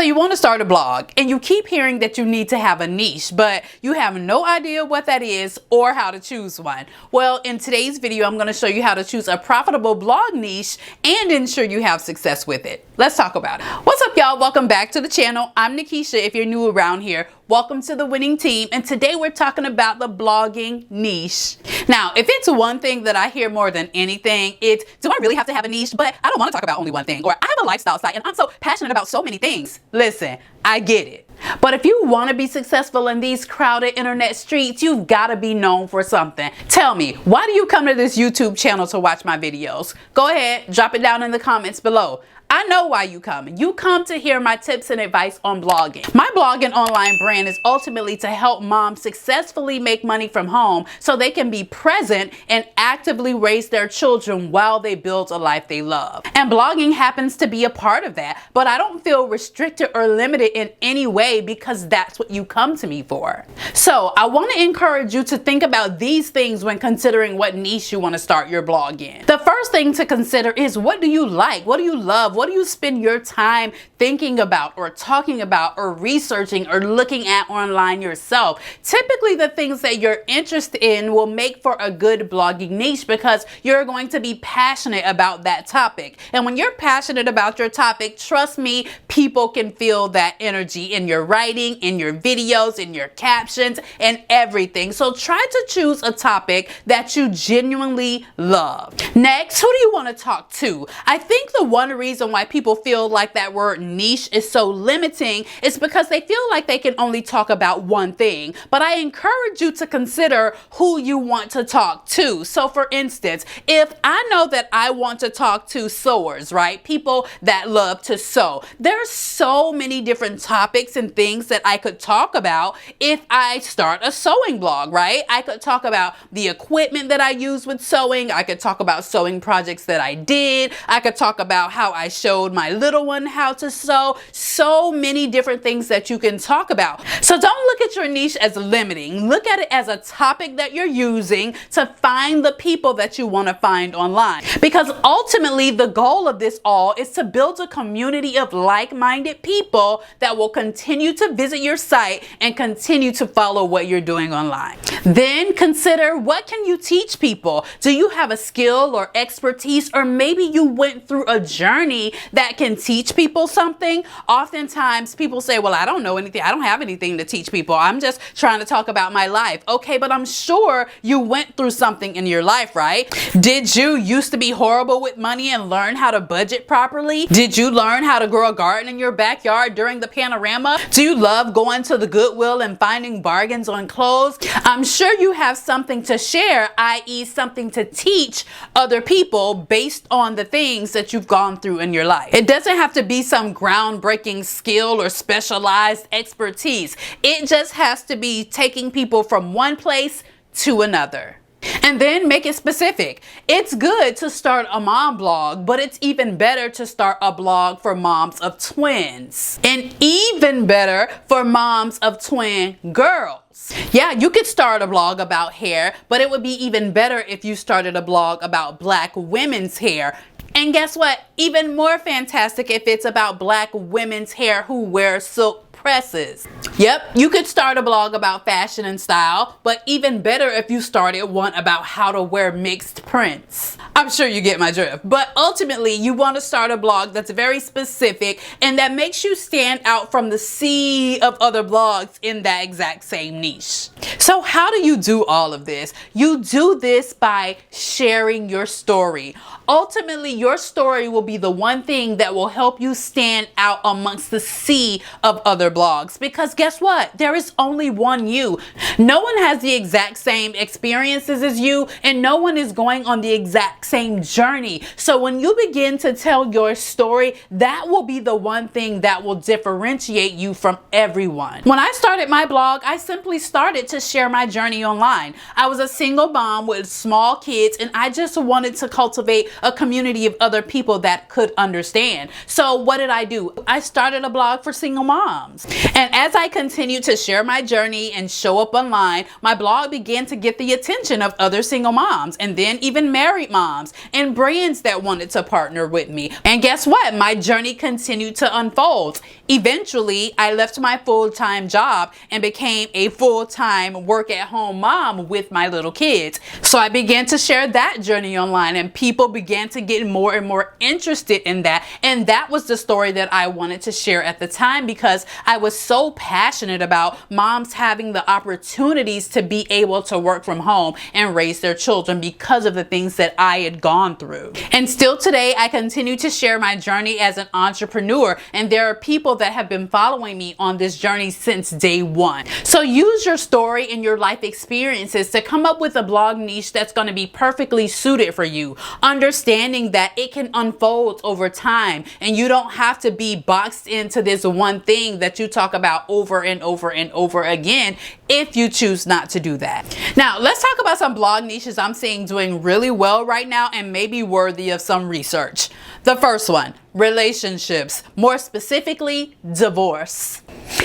So you want to start a blog and you keep hearing that you need to have a niche, but you have no idea what that is or how to choose one. Well, in today's video, I'm going to show you how to choose a profitable blog niche and ensure you have success with it. Let's talk about it. What's up, y'all? Welcome back to the channel. I'm Nakisha. If you're new around here, welcome to the winning team. And today we're talking about the blogging niche. Now, if it's one thing that I hear more than anything, it's, do I really have to have a niche? But I don't want to talk about only one thing. Or I have a lifestyle site and I'm so passionate about so many things. Listen, I get it. But if you want to be successful in these crowded internet streets, you've got to be known for something. Tell me, why do you come to this YouTube channel to watch my videos? Go ahead, drop it down in the comments below. I know why you come. You come to hear my tips and advice on blogging. My blogging online brand is ultimately to help moms successfully make money from home so they can be present and actively raise their children while they build a life they love. And blogging happens to be a part of that, but I don't feel restricted or limited in any way because that's what you come to me for. So I want to encourage you to think about these things when considering what niche you want to start your blog in. The first thing to consider is, what do you like? What do you love? What do you spend your time thinking about or talking about or researching or looking at online yourself? Typically, the things that you're interested in will make for a good blogging niche because you're going to be passionate about that topic. And when you're passionate about your topic, trust me, people can feel that energy in your writing, in your videos, in your captions, and everything. So try to choose a topic that you genuinely love. Next, who do you want to talk to? I think the one reason why people feel like that word niche is so limiting is because they feel like they can only talk about one thing. But I encourage you to consider who you want to talk to. So for instance, if I know that I want to talk to sewers, right? People that love to sew. There's so many different topics and things that I could talk about if I start a sewing blog, right? I could talk about the equipment that I use with sewing. I could talk about sewing projects that I did. I could talk about how I showed my little one how to sew. So many different things that you can talk about. So don't look at your niche as limiting. Look at it as a topic that you're using to find the people that you want to find online. Because ultimately the goal of this all is to build a community of like-minded people that will continue to visit your site and continue to follow what you're doing online. Then consider, what can you teach people? Do you have a skill or expertise, or maybe you went through a journey that can teach people something? Oftentimes people say, well, I don't know anything. I don't have anything to teach people. I'm just trying to talk about my life. Okay, but I'm sure you went through something in your life, right? Did you used to be horrible with money and learn how to budget properly? Did you learn how to grow a garden in your backyard during the panorama? Do you love going to the Goodwill and finding bargains on clothes? I'm sure you have something to share, i.e. something to teach other people based on the things that you've gone through in your life. It doesn't have to be some groundbreaking skill or specialized expertise. It just has to be taking people from one place to another. And then make it specific. It's good to start a mom blog, but it's even better to start a blog for moms of twins. And even better for moms of twin girls. Yeah, you could start a blog about hair, but it would be even better if you started a blog about Black women's hair. And guess what? Even more fantastic if it's about Black women's hair who wear silk presses. Yep, you could start a blog about fashion and style, but even better if you started one about how to wear mixed prints. I'm sure you get my drift. But ultimately, you want to start a blog that's very specific and that makes you stand out from the sea of other blogs in that exact same niche. So how do you do all of this? You do this by sharing your story. Ultimately, your story will be the one thing that will help you stand out amongst the sea of other blogs. Because guess what? There is only one you. No one has the exact same experiences as you, and no one is going on the exact same journey. So when you begin to tell your story, that will be the one thing that will differentiate you from everyone. When I started my blog, I simply started to share my journey online. I was a single mom with small kids, and I just wanted to cultivate a community give other people that could understand. So what did I do? I started a blog for single moms. And as I continued to share my journey and show up online, my blog began to get the attention of other single moms, and then even married moms and brands that wanted to partner with me. And guess what? My journey continued to unfold. Eventually, I left my full-time job and became a full-time work-at-home mom with my little kids. So I began to share that journey online, and people began to get more and more interested in that. And that was the story that I wanted to share at the time, because I was so passionate about moms having the opportunities to be able to work from home and raise their children because of the things that I had gone through. And still today, I continue to share my journey as an entrepreneur, and there are people that have been following me on this journey since day one. So use your story and your life experiences to come up with a blog niche that's going to be perfectly suited for you, understanding that it can unfold over time and you don't have to be boxed into this one thing that you talk about over and over and over again if you choose not to do that. Now, let's talk about some blog niches I'm seeing doing really well right now and maybe worthy of some research. The first one, relationships, more specifically divorce.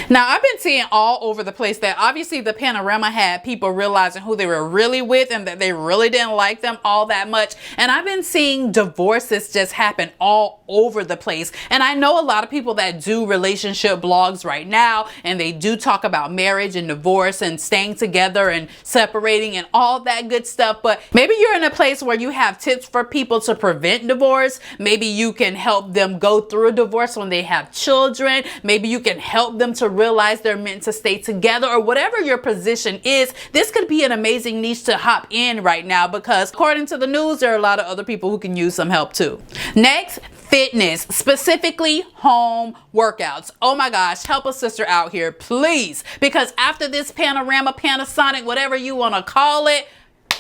Now, I've been seeing all over the place that obviously the panorama had people realizing who they were really with and that they really didn't like them all that much. And I've been seeing divorces just happen all over the place. And I know a lot of people that do relationship blogs right now, and they do talk about marriage and divorce and staying together and separating and all that good stuff. But maybe you're in a place where you have tips for people to prevent divorce. Maybe you can help them go through a divorce when they have children. Maybe you can help them to realize they're meant to stay together, or whatever your position is. This could be an amazing niche to hop in right now, because according to the news, there are a lot of other people who can use some help too. Next, fitness, specifically home workouts. Oh my gosh, help a sister out here, please. Because after this panorama, Panasonic, whatever you want to call it,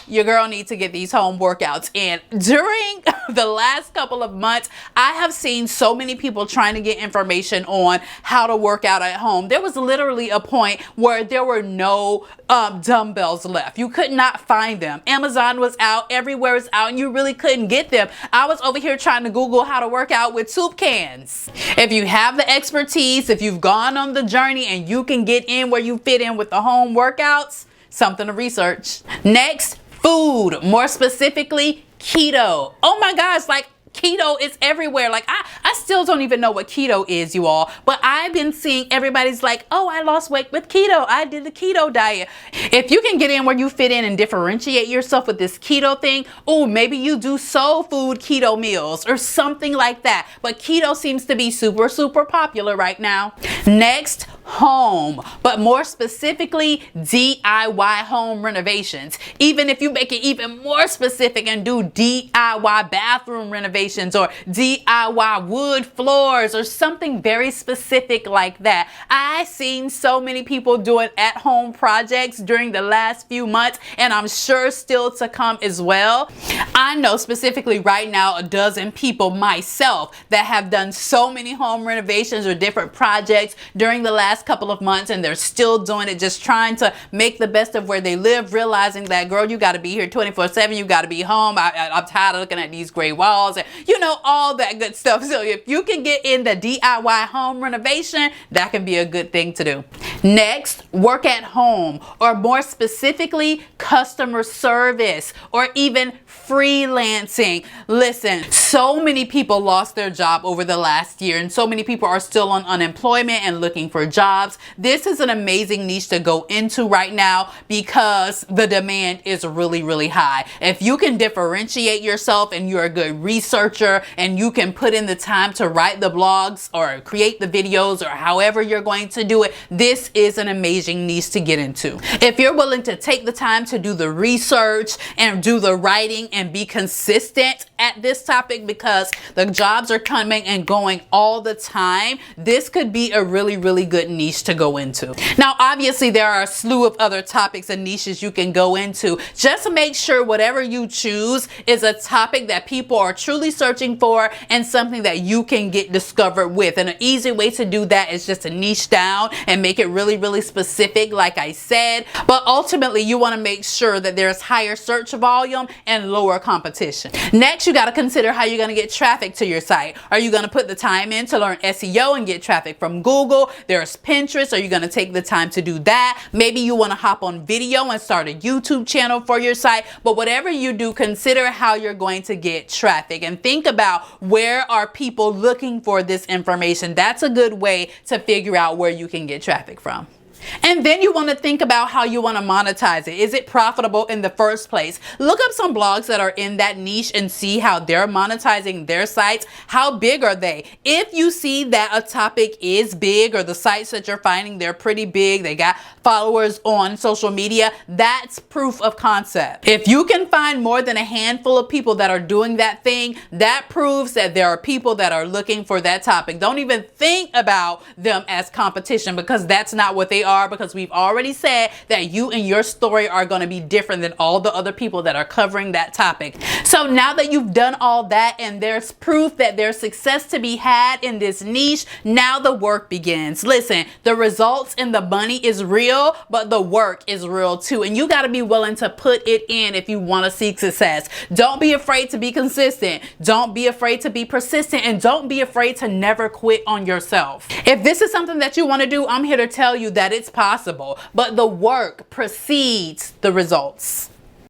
your girl needs to get these home workouts in. During the last couple of months, I have seen so many people trying to get information on how to work out at home. There was literally a point where there were no dumbbells left. You could not find them. Amazon was out, everywhere was out, and you really couldn't get them. I was over here trying to Google how to work out with soup cans. If you have the expertise, if you've gone on the journey and you can get in where you fit in with the home workouts, something to research. Next, food, more specifically keto. Oh my gosh, like keto is everywhere. Like I still don't even know what keto is, you all, but I've been seeing everybody's like, oh, I lost weight with keto. I did the keto diet. If you can get in where you fit in and differentiate yourself with this keto thing, oh, maybe you do soul food keto meals or something like that. But keto seems to be super, super popular right now. Next, home, but more specifically DIY home renovations. Even if you make it even more specific and do DIY bathroom renovations or DIY wood floors or something very specific like that. I've seen so many people doing at-home projects during the last few months, and I'm sure still to come as well. I know specifically right now a dozen people myself that have done so many home renovations or different projects during the last couple of months, and they're still doing it, just trying to make the best of where they live, realizing that, girl, you got to be here 24/7. You got to be home. I'm tired of looking at these gray walls and, you know, all that good stuff. So if you can get in the DIY home renovation, that can be a good thing to do. Next, work at home, or more specifically, customer service, or even freelancing. Listen, so many people lost their job over the last year, and so many people are still on unemployment and looking for jobs. This is an amazing niche to go into right now because the demand is really, really high. If you can differentiate yourself and you're a good researcher and you can put in the time to write the blogs or create the videos or however you're going to do it, this is an amazing niche to get into. If you're willing to take the time to do the research and do the writing and be consistent at this topic, because the jobs are coming and going all the time, this could be a really, really good niche to go into. Now, obviously, there are a slew of other topics and niches you can go into. Just make sure whatever you choose is a topic that people are truly searching for and something that you can get discovered with. And an easy way to do that is just to niche down and make it really, really specific, like I said. But ultimately, you want to make sure that there's higher search volume and lower competition. Next, Next, you got to consider how you're going to get traffic to your site. Are you going to put the time in to learn SEO and get traffic from Google? There's Pinterest. Are you going to take the time to do that? Maybe you want to hop on video and start a YouTube channel for your site. But whatever you do, consider how you're going to get traffic and think about where are people looking for this information. That's a good way to figure out where you can get traffic from. And then you want to think about how you want to monetize it. Is it profitable in the first place? Look up some blogs that are in that niche and see how they're monetizing their sites. How big are they? If you see that a topic is big, or the sites that you're finding, they're pretty big, they got followers on social media, that's proof of concept. If you can find more than a handful of people that are doing that thing, that proves that there are people that are looking for that topic. Don't even think about them as competition, because that's not what they are. Because we've already said that you and your story are going to be different than all the other people that are covering that topic. So now that you've done all that and there's proof that there's success to be had in this niche, now the work begins. Listen, the results and the money is real, but the work is real too. And you got to be willing to put it in if you want to seek success. Don't be afraid to be consistent. Don't be afraid to be persistent, and don't be afraid to never quit on yourself. If this is something that you want to do, I'm here to tell you that it's possible, but the work precedes the results.